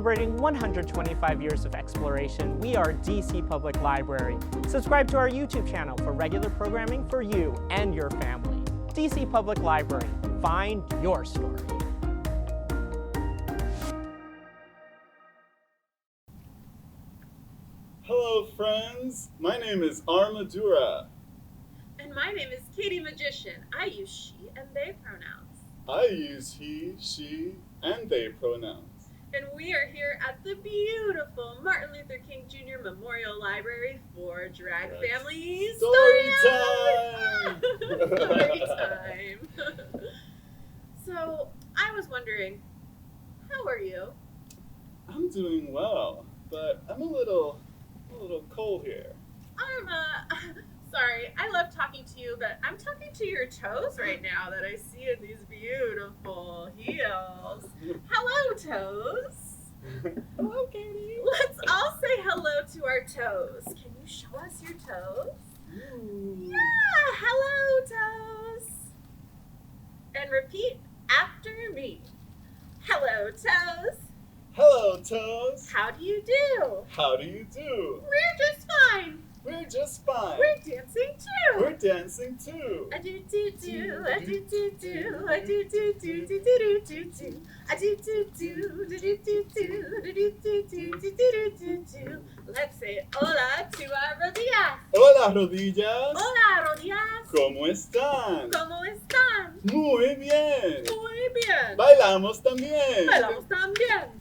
Celebrating 125 years of exploration, we are DC Public Library. Subscribe to our YouTube channel for regular programming for you and your family. DC Public Library, find your story. Hello friends, my name is Armadura. And my name is Katie Magician. I use she and they pronouns. I use he, she, and they pronouns. And we are here at the beautiful Martin Luther King Jr. Memorial Library for Drag Family Story Time! time! Story time! So, I was wondering, how are you? I'm doing well, but I'm a little cold here. Sorry, I love talking to you, but I'm talking to your toes right now that I see in these beautiful heels. Hello, toes. Hello, Katie. Let's all say hello to our toes. Can you show us your toes? Ooh. Yeah, hello, toes. And repeat after me. Hello, toes. Hello, toes. How do you do? How do you do? We're just fine. We're just fine. We're dancing too. We're dancing too. I do do do, I do do do, I do do do do do do do. I do do do do do do do do do do do do do. Let's say hola to our rodillas. Hola, rodillas. Hola rodillas. ¿Cómo están? ¿Cómo están? Muy bien. Muy bien. Bailamos también. Bailamos también.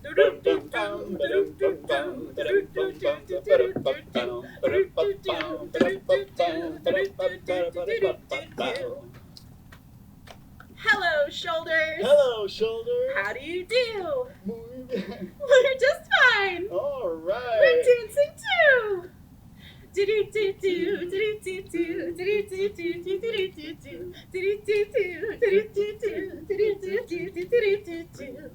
Hello, shoulders. Hello, shoulders. How do you do? Muy bien. We're just fine. All We're right. dancing too. Do do do do do do do do do do do do do do do do.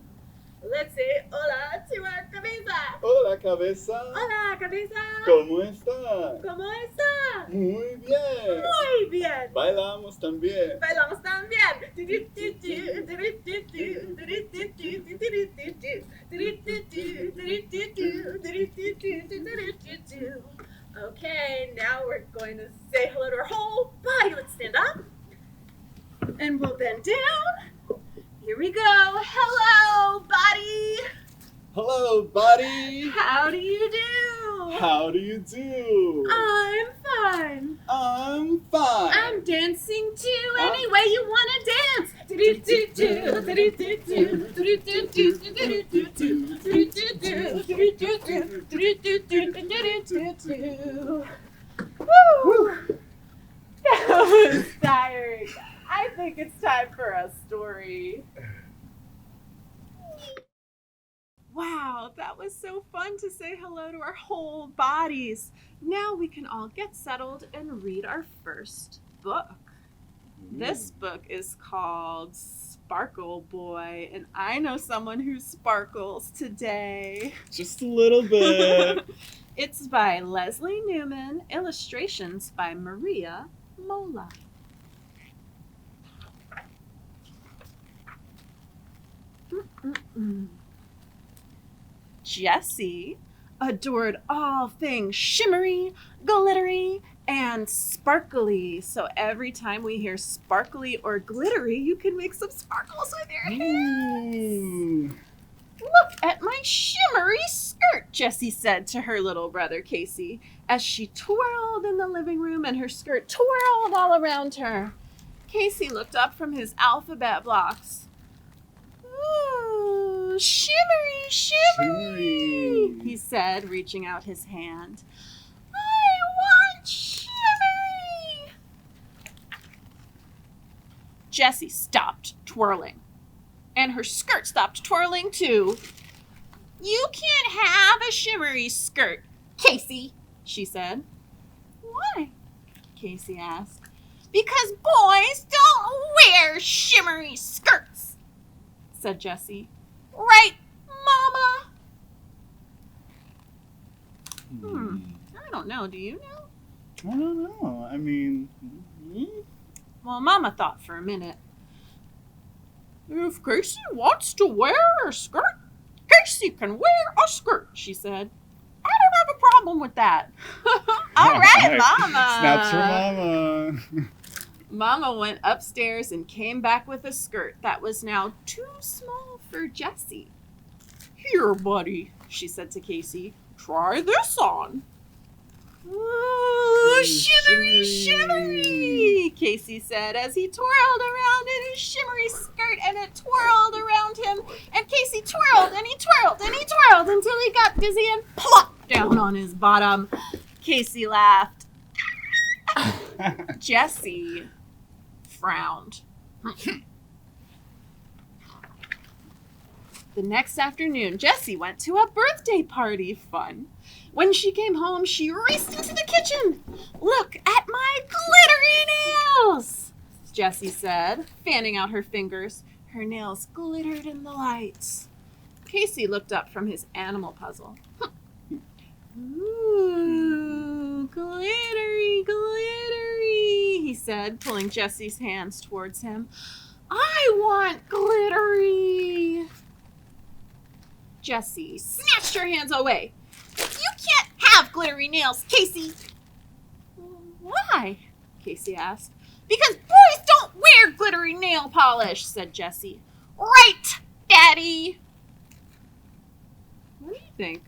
Let's say hola to our cabeza. Hola, cabeza. Hola, cabeza. ¿Cómo está? ¿Cómo está? Muy bien. Muy bien. Bailamos también. Bailamos también. Okay, now we're going to say hello to our whole body. Let's stand up. And we'll bend down. Here we go. Hello, body. Hello, buddy. How do you do? How do you do? I'm fine. I'm fine. I'm dancing too. Any way you want to dance. Woo! That was tired. I think it's time for a story. Wow, that was so fun to say hello to our whole bodies. Now we can all get settled and read our first book. This book is called Sparkle Boy, and I know someone who sparkles today. Just a little bit. It's by Leslie Newman, illustrations by Maria Mola. Jessie adored all things shimmery, glittery, and sparkly. So every time we hear sparkly or glittery, you can make some sparkles with your hands. Ooh. Look at my shimmery skirt, Jessie said to her little brother Casey as she twirled in the living room and her skirt twirled all around her. Casey looked up from his alphabet blocks. Ooh, shimmery, shimmery, he said, reaching out his hand. I want shimmery. Jessie stopped twirling, and her skirt stopped twirling too. You can't have a shimmery skirt, Casey, she said. Why? Casey asked. Because boys don't wear shimmery skirts, said Jessie. Right, Mama? I don't know. Do you know? I don't know. I mean, Well, Mama thought for a minute. If Casey wants to wear a skirt, Casey can wear a skirt, she said. I don't have a problem with that. All right, Mama. Snaps for Mama. Mama went upstairs and came back with a skirt that was now too small for Jesse. Here, buddy, she said to Casey. Try this on. Ooh, shimmery, shimmery, Casey said as he twirled around in his shimmery skirt and it twirled around him. And Casey twirled and he twirled and he twirled until he got dizzy and plopped down on his bottom. Casey laughed. Jesse frowned. The next afternoon, Jessie went to a birthday party. Fun. When she came home, she raced into the kitchen. Look at my glittery nails, Jessie said, fanning out her fingers. Her nails glittered in the lights. Casey looked up from his animal puzzle. Ooh, glittery, glittery, he said, pulling Jessie's hands towards him. I want glittery. Jessie snatched her hands away. You can't have glittery nails, Casey. Why? Casey asked. Because boys don't wear glittery nail polish, said Jessie. Right, Daddy. What do you think?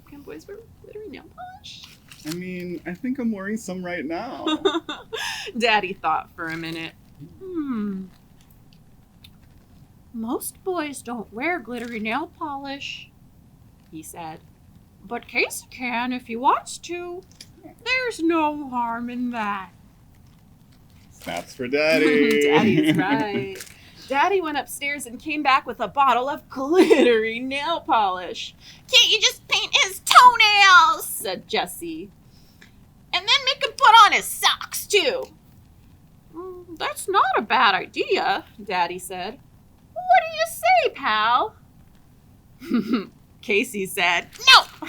Can boys wear glittery nail polish? I mean, I think I'm wearing some right now. Daddy thought for a minute. Most boys don't wear glittery nail polish, he said. But Casey can if he wants to. There's no harm in that. Snaps for Daddy. Daddy's right. Daddy went upstairs and came back with a bottle of glittery nail polish. Can't you just paint his toenails? Said Jessie. And then make him put on his socks, too. That's not a bad idea, Daddy said. What do you say, pal? Casey said, no!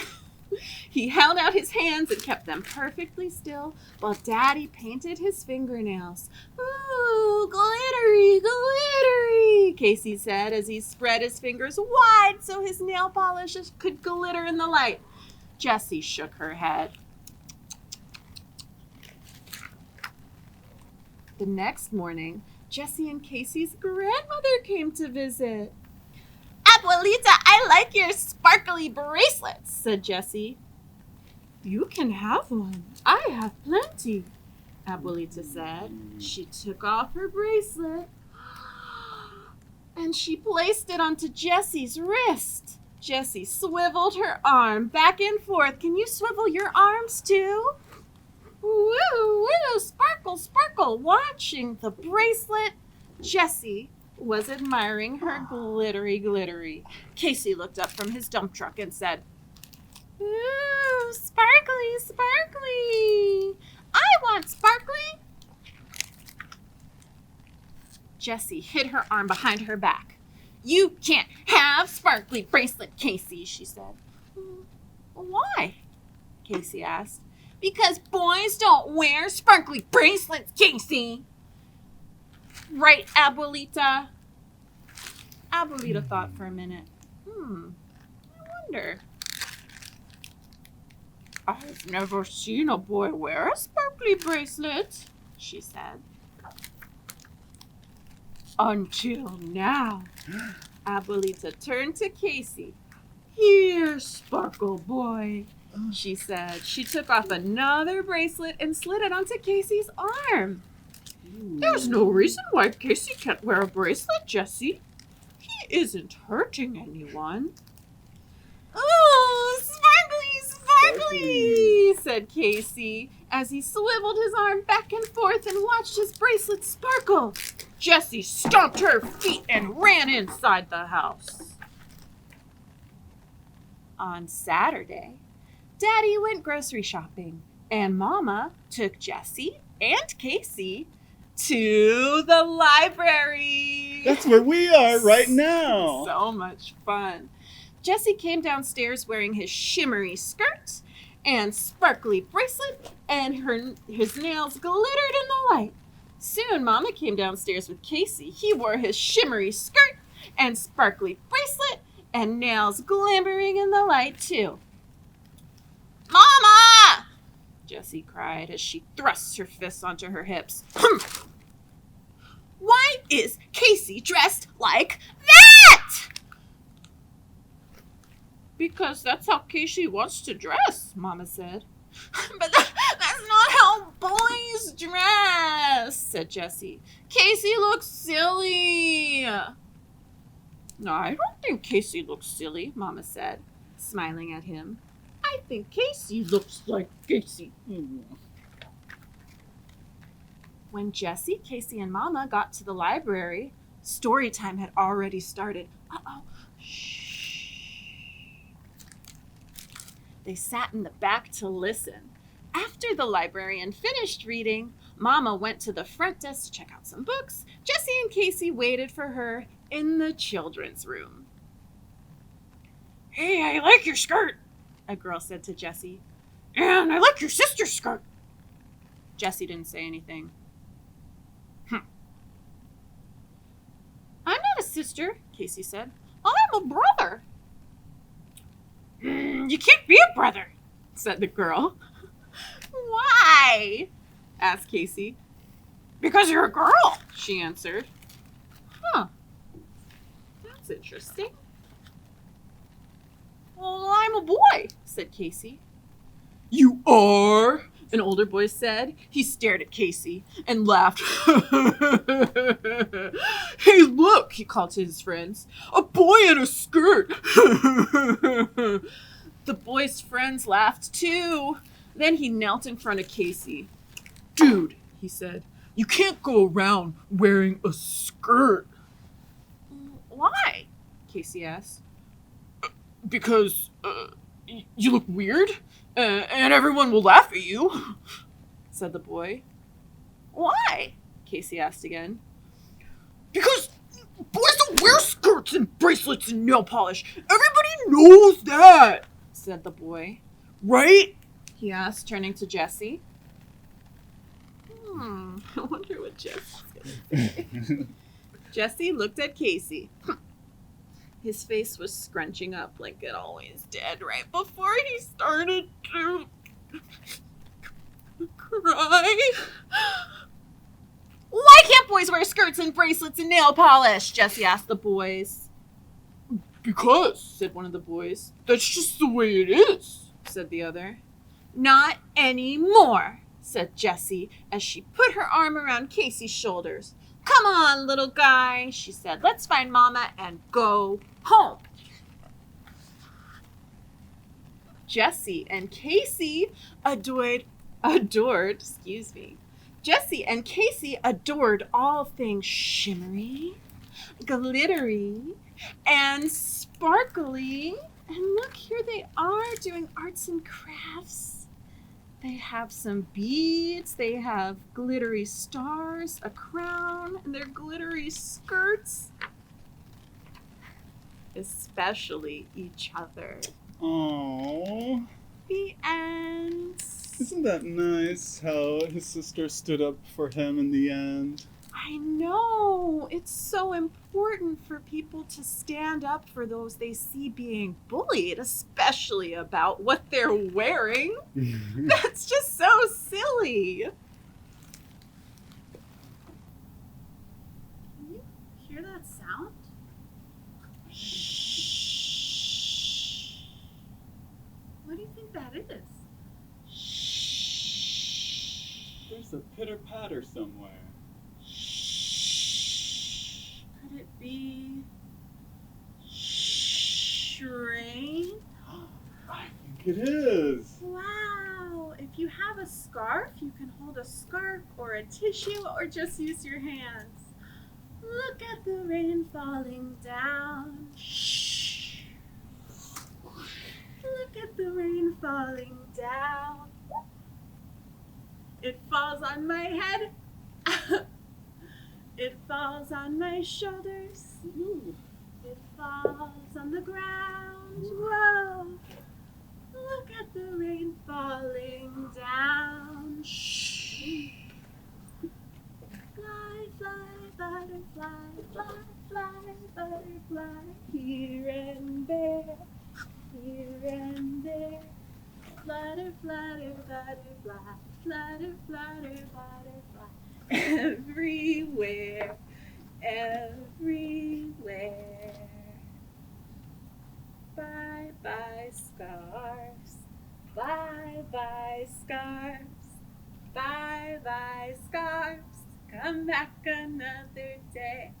He held out his hands and kept them perfectly still while Daddy painted his fingernails. Ooh, glittery, glittery, Casey said as he spread his fingers wide so his nail polishes could glitter in the light. Jessie shook her head. The next morning, Jessie and Casey's grandmother came to visit. Abuelita, I like your sparkly bracelets, said Jessie. You can have one. I have plenty, Abuelita said. She took off her bracelet and she placed it onto Jessie's wrist. Jessie swiveled her arm back and forth. Can you swivel your arms too? Woo, woo, sparkle, sparkle. Watching the bracelet, Jessie was admiring her glittery, glittery. Casey looked up from his dump truck and said, ooh, sparkly, sparkly. I want sparkly. Jessie hid her arm behind her back. You can't have sparkly bracelet, Casey, she said. Why? Casey asked. Because boys don't wear sparkly bracelets, Casey. Right, Abuelita? Abuelita thought for a minute. I wonder. I've never seen a boy wear a sparkly bracelet, she said. Until now. Abuelita turned to Casey. Here, Sparkle Boy, she said. She took off another bracelet and slid it onto Casey's arm. There's no reason why Casey can't wear a bracelet, Jessie. He isn't hurting anyone. Oh, sparkly, sparkly, said Casey as he swiveled his arm back and forth and watched his bracelet sparkle. Jessie stomped her feet and ran inside the house. On Saturday, Daddy went grocery shopping and Mama took Jessie and Casey to the library. That's where we are right now. So much fun. Jessie came downstairs wearing his shimmery skirt and sparkly bracelet, and his nails glittered in the light. Soon, Mama came downstairs with Casey. He wore his shimmery skirt and sparkly bracelet, and nails glimmering in the light, too. Mama! Jessie cried as she thrust her fists onto her hips. Why is Casey dressed like that? Because that's how Casey wants to dress, Mama said. But that's not how boys dress, said Jessie. Casey looks silly. No, I don't think Casey looks silly, Mama said, smiling at him. I think Casey looks like Casey. When Jessie, Casey, and Mama got to the library, story time had already started. Uh-oh. Shh. They sat in the back to listen. After the librarian finished reading, Mama went to the front desk to check out some books. Jessie and Casey waited for her in the children's room. Hey, I like your skirt, a girl said to Jessie. And I like your sister's skirt. Jessie didn't say anything. I'm not a sister, Casey said. I'm a brother. You can't be a brother, said the girl. Why? Asked Casey. Because you're a girl, she answered. Huh. That's interesting. Well, I'm a boy, said Casey. You are? An older boy said. He stared at Casey and laughed. Hey, look, he called to his friends. A boy in a skirt. The boy's friends laughed too. Then he knelt in front of Casey. Dude, he said, you can't go around wearing a skirt. Why? Casey asked. Because you look weird, and everyone will laugh at you, said the boy. Why? Casey asked again. Because boys don't wear skirts and bracelets and nail polish. Everybody knows that, said the boy. Right? He asked, turning to Jessie. I wonder what Jessie's going to say. Jessie looked at Casey. His face was scrunching up like it always did right before he started to cry. Why can't boys wear skirts and bracelets and nail polish? Jessie asked the boys. Because, said one of the boys. That's just the way it is, said the other. Not anymore, said Jessie as she put her arm around Casey's shoulders. Come on, little guy, she said. Let's find Mama and go home. Jessie and Casey adored all things shimmery, glittery, and sparkly. And look, here they are doing arts and crafts. They have some beads, they have glittery stars, a crown, and their glittery skirts. Especially each other. Aww. The end. Isn't that nice how his sister stood up for him in the end? I know. It's so important for people to stand up for those they see being bullied, especially about what they're wearing. That's just so silly. Can you hear that sound? Shh. What do you think that is? Shh. There's a pitter-patter somewhere. Could it be rain? I think it is. Wow! If you have a scarf, you can hold a scarf or a tissue or just use your hands. Look at the rain falling down. Shh. Look at the rain falling down. It falls on my head. It falls on my shoulders. Ooh. It falls on the ground. Whoa! Look at the rain falling down. Shh. Fly, fly, butterfly, fly, fly, butterfly, here and there. Flutter, flutter, butterfly, flutter, flutter, butterfly. Everywhere, everywhere. Bye bye scarves, bye bye scarves, bye bye scarves. Come back another day.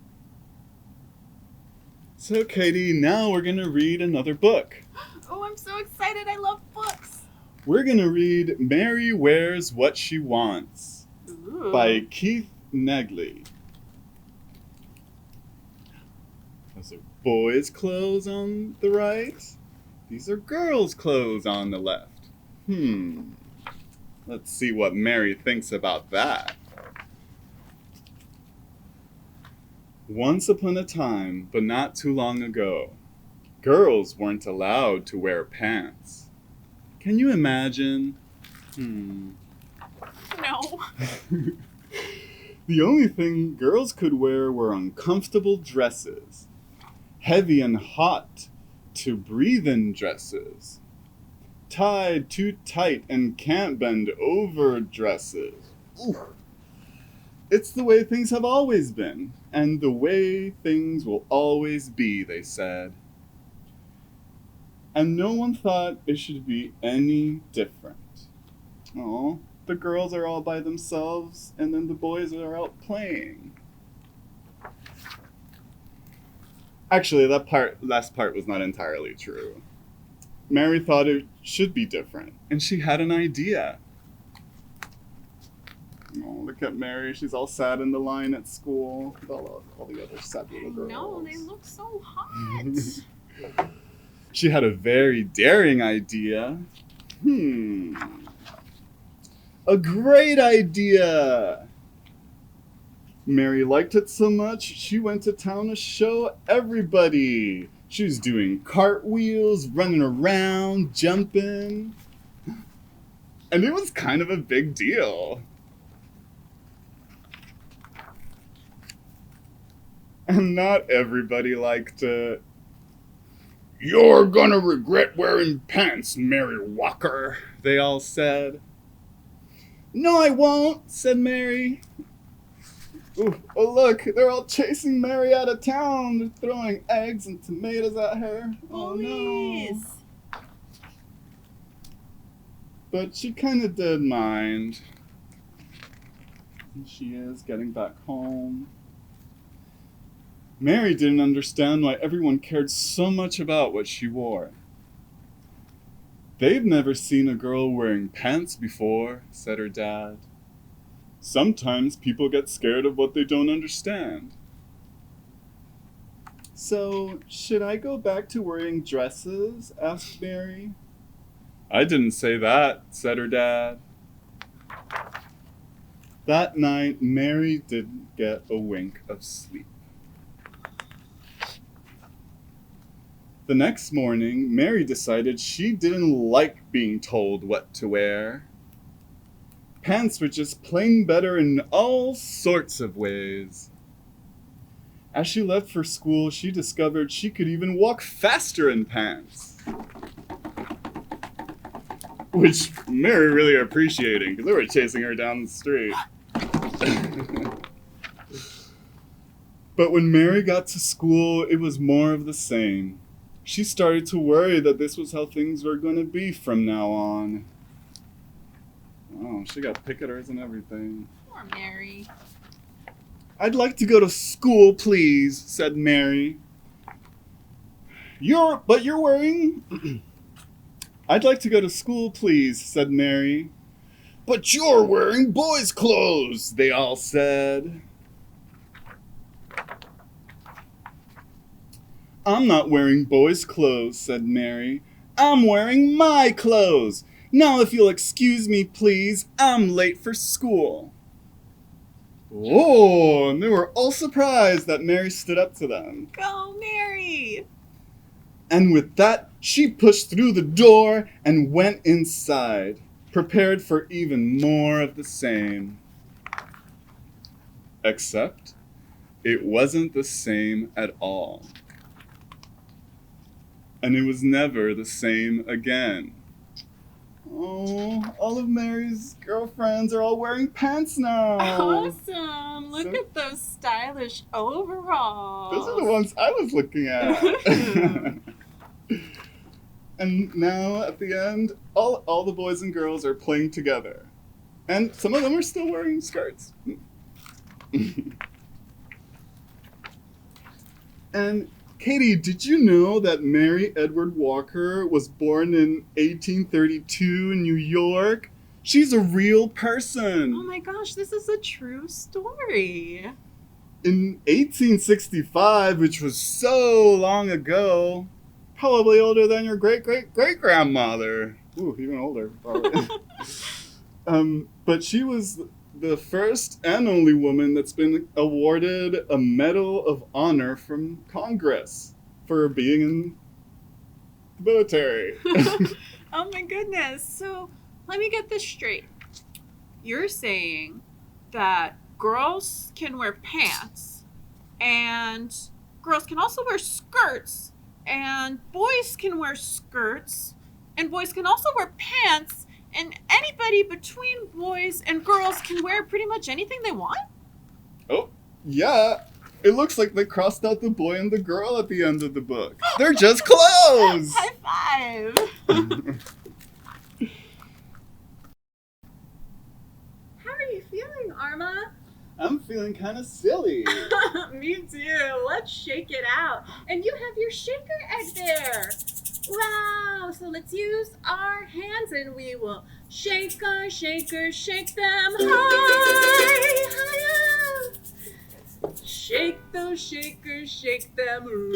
So, Katie, now we're going to read another book. Oh, I'm so excited. I love books. We're going to read Mary Wears What She Wants Ooh. by Keith Negley. Those are boys' clothes on the right. These are girls' clothes on the left. Let's see what Mary thinks about that. Once upon a time, but not too long ago, girls weren't allowed to wear pants. Can you imagine? No. The only thing girls could wear were uncomfortable dresses, heavy and hot to breathe in dresses, tied too tight and can't bend over dresses. Ooh. It's the way things have always been, and the way things will always be, they said. And no one thought it should be any different. Oh, the girls are all by themselves, and then the boys are out playing. Actually, that last part was not entirely true. Mary thought it should be different, and she had an idea. Oh, look at Mary. She's all sad in the line at school with all the other sad little girls. No, they look so hot. She had a very daring idea. A great idea! Mary liked it so much, she went to town to show everybody. She was doing cartwheels, running around, jumping. And it was kind of a big deal. And not everybody liked it. "You're gonna regret wearing pants, Mary Walker," they all said. "No, I won't," said Mary. Ooh, oh, look, they're all chasing Mary out of town. They're throwing eggs and tomatoes at her. Oh, no. Please. But she kind of did mind. And she is getting back home. Mary didn't understand why everyone cared so much about what she wore. "They've never seen a girl wearing pants before," said her dad. "Sometimes people get scared of what they don't understand." "So, should I go back to wearing dresses?" asked Mary. "I didn't say that," said her dad. That night, Mary didn't get a wink of sleep. The next morning, Mary decided she didn't like being told what to wear. Pants were just plain better in all sorts of ways. As she left for school, she discovered she could even walk faster in pants. Which Mary really appreciating, because they were chasing her down the street. But when Mary got to school, it was more of the same. She started to worry that this was how things were going to be from now on. Oh, she got picketers and everything. Poor Mary. "I'd like to go to school, please," said Mary. You're wearing... "I'd like to go to school, please," said Mary. "But you're wearing boys' clothes," they all said. "I'm not wearing boys' clothes," said Mary. "I'm wearing my clothes. Now if you'll excuse me, please, I'm late for school." Oh, and they were all surprised that Mary stood up to them. Go, Mary. And with that, she pushed through the door and went inside, prepared for even more of the same. Except, it wasn't the same at all. And it was never the same again. all of Mary's girlfriends are all wearing pants now. Awesome. Look So- at those stylish overalls. Those are the ones I was looking at. And now at the end, all the boys and girls are playing together. And some of them are still wearing skirts. And Katie, did you know that Mary Edward Walker was born in 1832 in New York? She's a real person. Oh my gosh, this is a true story. In 1865, which was so long ago, probably older than your great-great-great-grandmother. Ooh, even older, probably. But she was the first and only woman that's been awarded a Medal of Honor from Congress for being in the military. Oh my goodness. So let me get this straight. You're saying that girls can wear pants and girls can also wear skirts and boys can wear skirts and boys can also wear pants and anybody between boys and girls can wear pretty much anything they want? Oh, yeah. It looks like they crossed out the boy and the girl at the end of the book. They're just clothes! High five! How are you feeling, Arma? I'm feeling kind of silly. Me too. Let's shake it out. And you have your shaker egg there. Wow. So let's use our hands and we will shake our shakers, shake them high, higher. Shake those shakers, shake them low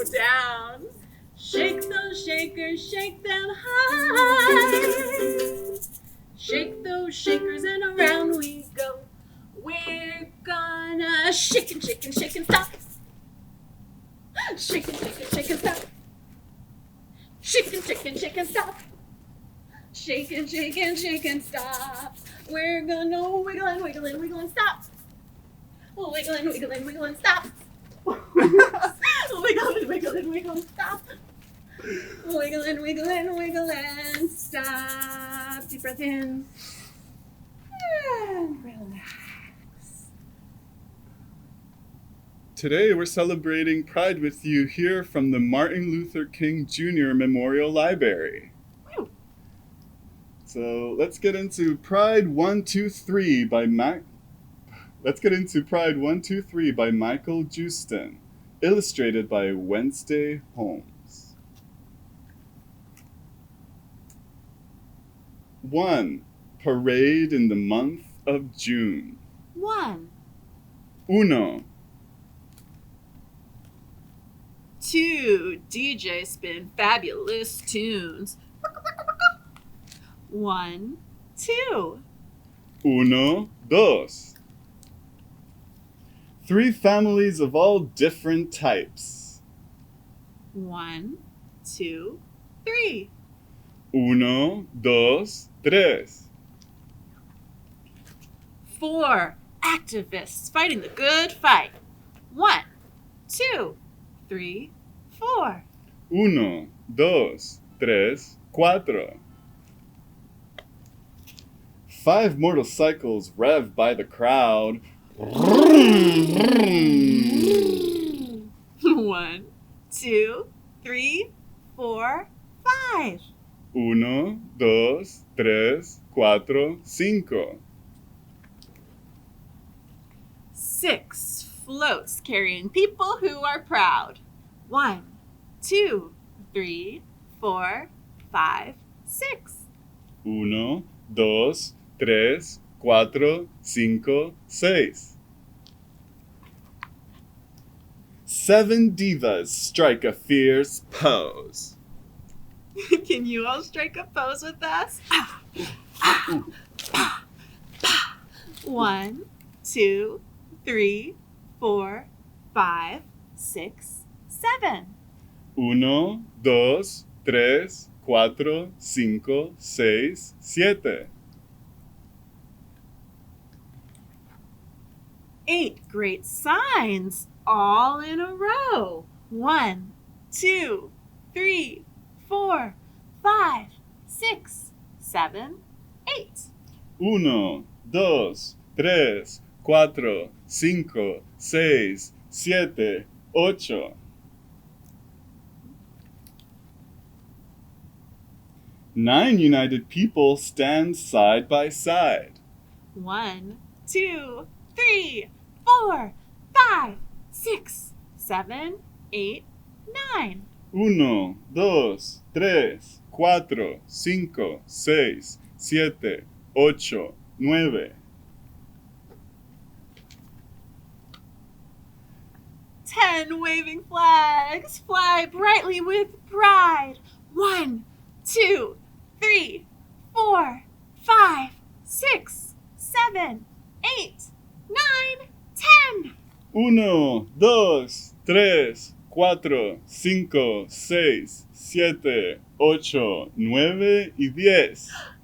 down. Shake those shakers, shake them high. Shake those shakers and around we go. We're gonna shake and shake and shake and stop. Shake and shake and shake and stop. Shake and shake and shake and stop. Shake and shake and shake and stop. We're gonna wiggle and wiggle and wiggle and stop. Wiggle and wiggle and wiggle and stop. Wiggle and wiggle and wiggle and stop. Wiggle and wiggle and wiggle and stop. Deep breath in. And relax. Today we're celebrating Pride with you here from the Martin Luther King Jr. Memorial Library. Woo. So let's get into Pride 123 by Pride 123 by Michael Justin, illustrated by Wednesday Holmes. 1. Parade in the month of June. 1, 1. 2, DJ spin fabulous tunes. 1, 2. 1, 2. 3 families of all different types. 1, 2, 3. 1, 2, 3. 4 activists fighting the good fight. 1, 2, 3, 4. 1, 2, 3, 4. 5 motorcycles revved by the crowd. 1, 2, 3, 4, 5. 1, 2, 3, 4, 5. 6 floats carrying people who are proud. 1, 2, 3, 4, 5, 6. 1, 2, 3, 4, 5, 6. 7 divas strike a fierce pose. Can you all strike a pose with us? 1, 2, 3, 4, 5, 6, 7. 1, 2, 3, 4, 5, 6, 7. 8 great signs all in a row. 1, 2, 3, 4, 5, 6, 7, 8. 1, 2, 3, 4, 5, 6, 7, 8. 9 united people stand side by side. 1, 2, 3, 4, 5, 6, 7, 8, 9. 1, 2, 3, 4, 5, 6, 7, 8, 9. 10 waving flags fly brightly with pride. 1, 2, 3, 4, 5, 6, 7, 8, 9, 10. 1, 2, 3, 4, 5, 6, 7, 8, 9 y 10.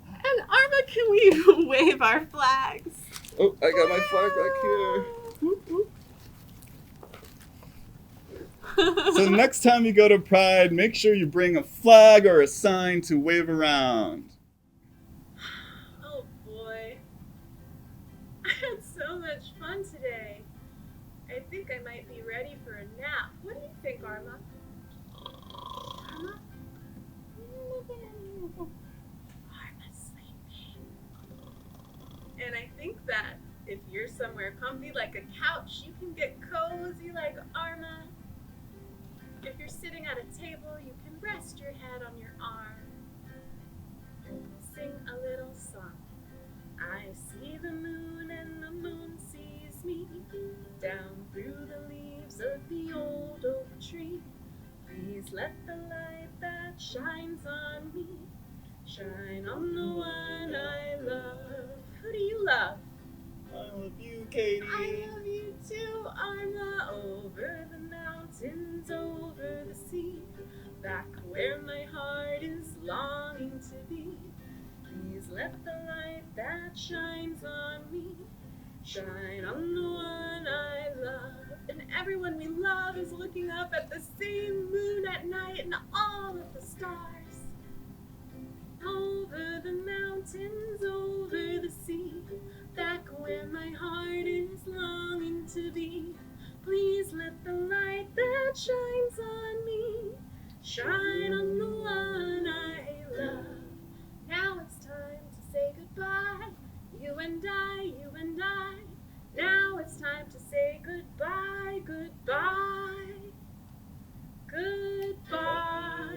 And Arma, can we wave our flags? Oh, I got my flag back here. Whoop, whoop. So next time you go to Pride, make sure you bring a flag or a sign to wave around. Oh boy. I had so much fun today. I think I might be ready for a nap. What do you think, Arma? Arma? Arma's sleeping. And I think that if you're somewhere comfy like a couch, you can get cozy like Arma. If you're sitting at a table, you can rest your head on your arm. And we'll sing a little song. I see the moon and the moon sees me down through the leaves of the old oak tree. Please let the light that shines on me shine on the one I love. Who do you love? I love you, Katie. I love you too, Arma. Over the mountains, over the sea, back where my heart is longing to be. Please let the light that shines on me shine on the one I love. And everyone we love is looking up at the same moon at night and all of the stars. Over the mountains, over the sea, back where my heart is longing to be. Please let the light that shines on me shine on the one I love. Now it's time to say goodbye, you and I, you and I. Now it's time to say goodbye, goodbye, goodbye,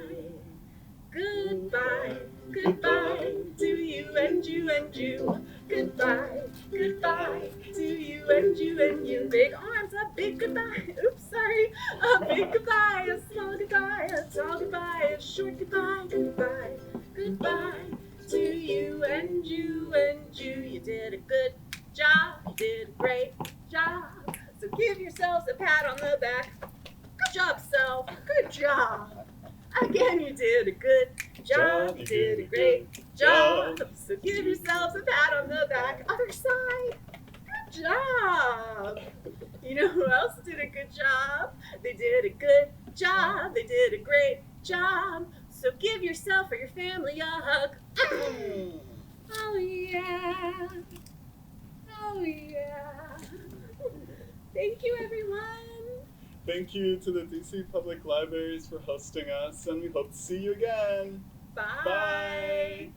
goodbye, goodbye to you and you and you. Goodbye, goodbye to you and you and you. Big arms, a big goodbye. Oops, sorry. A big goodbye, a small goodbye, a tall goodbye, a short goodbye. Goodbye, goodbye to you and you and you. You did a good job. You did a great job. So give yourselves a pat on the back. Good job, self. Good job. Again, you did a good job. You did a great job. So give yourselves a pat on the back. Other side. Good job. You know who else did a good job? They did a good job. They did a great job. So give yourself or your family a hug. Oh yeah. Oh yeah. Thank you, everyone. Thank you to the DC Public Libraries for hosting us, and we hope to see you again. Bye. Bye.